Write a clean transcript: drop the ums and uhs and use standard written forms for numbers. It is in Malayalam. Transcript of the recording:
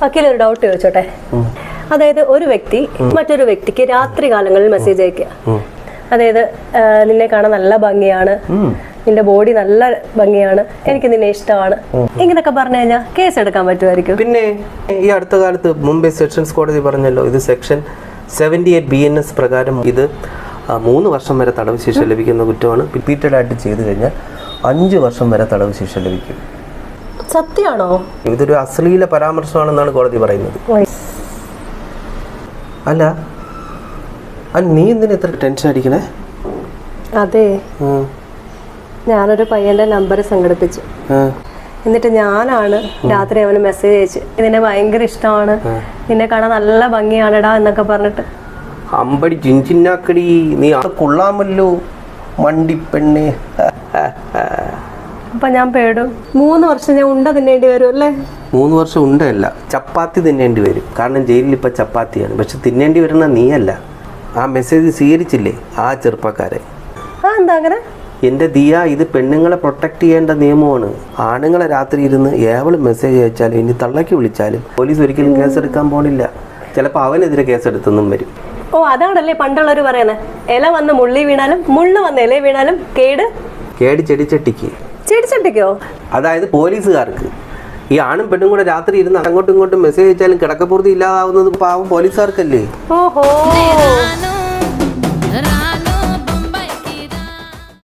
വക്കീൽ ഒരു ഡൗട്ട് ചോദിച്ചോട്ടെ? അതായത് ഒരു വ്യക്തി മറ്റൊരു വ്യക്തിക്ക് രാത്രി കാലങ്ങളിൽ മെസ്സേജ് അയക്കുക, അതായത് നിന്നെ കാണാൻ നല്ല ഭംഗിയാണ്, നിന്റെ ബോഡി നല്ല ഭംഗിയാണ്, എനിക്ക് നിന്നെ ഇഷ്ടമാണ്, ഇങ്ങനൊക്കെ പറഞ്ഞു കഴിഞ്ഞാൽ കേസ് എടുക്കാൻ പറ്റുമായിരിക്കും? പിന്നെ ഈ അടുത്ത കാലത്ത് മുംബൈ സെഷൻസ് കോടതി പറഞ്ഞല്ലോ, ഇത് സെക്ഷൻ 78 BNS പ്രകാരം ഇത് 3 വർഷം വരെ തടവ് ശിക്ഷ ലഭിക്കുന്ന കുറ്റമാണ്. റിപ്പീറ്റഡ് ആയിട്ട് ചെയ്തു കഴിഞ്ഞാൽ 5 വർഷം വരെ തടവ് ശിക്ഷ ലഭിക്കും. സത്യമാണോ? ഇതൊരു അശ്ലീല പരാമർശമാണെന്നാണ് കോടതി പറയുന്നത്. അല്ല നീ എന്തിനാ ഇത്ര ടെൻഷൻ അടിക്കണേ? അതെ, ഞാനൊരു പയ്യന്റെ നമ്പർ സംഘടിപ്പിച്ചു. എന്നിട്ട് ഞാനാണ് രാത്രി അവന് മെസ്സേജ് അയച്ചു, നിന്നെ ഭയങ്കര ഇഷ്ടമാണ്, നിന്നെ കാണാൻ നല്ല ഭംഗിയാണെടാ എന്നൊക്കെ പറഞ്ഞിട്ട്. അമ്പടി ജിഞ്ചിന്നാക്കടി, നീ കൊള്ളാമല്ലോ മണ്ടിപ്പെണ്ണേ. അപ്പൊ ഞാൻ പേടും. 3 വർഷം ഞാൻ ഉണ്ട തിന്നേണ്ടി വരും അല്ലേ? 3 വർഷം ഉണ്ടല്ല, ചപ്പാത്തി തിന്നേണ്ടി വരും. കാരണം ജയിലിൽ ഇപ്പൊ ചപ്പാത്തിയാണ്. പക്ഷെ തിന്നേണ്ടി വരുന്ന നീയല്ല, ആ മെസ്സേജ് സ്വീകരിച്ചില്ലേ ആ ചെറുപ്പക്കാരെ. എന്താ അങ്ങനെ? എൻ്റെ ദിയ, ഇത് പെണ്ണുങ്ങളെ പ്രൊട്ടക്ട് ചെയ്യേണ്ട നിയമമാണ്. ആണുങ്ങളെ രാത്രി ഇരുന്ന് ഏവള് മെസ്സേജ് അയച്ചാലും ഇനി തള്ളക്കി വിളിച്ചാലും പോലീസ് ഒരിക്കലും കേസെടുക്കാൻ പോണില്ല. ചിലപ്പോൾ അവനെതിരെ കേസെടുത്തൊന്നും വരും. ഓ, അതാണല്ലേ പണ്ടുള്ളവർ പറയുന്നത്, ഇല വന്ന് മുള്ളി വീണാലും മുള്ളു വന്ന് ഇല വീണാലും കേട് ചെടിച്ചട്ടിക്ക്. ചെടിച്ചട്ടിക്കോ? അതായത് പോലീസുകാർക്ക്. ഈ ആണും പെണ്ണും കൂടെ രാത്രി ഇരുന്ന് അങ്ങോട്ടും ഇങ്ങോട്ടും മെസ്സേജ് അയച്ചാലും കിടക്കപ്പുറത്ത് ഇല്ലാതാവുന്നത് പാവം പോലീസുകാർക്കല്ലേ. ഓഹോ.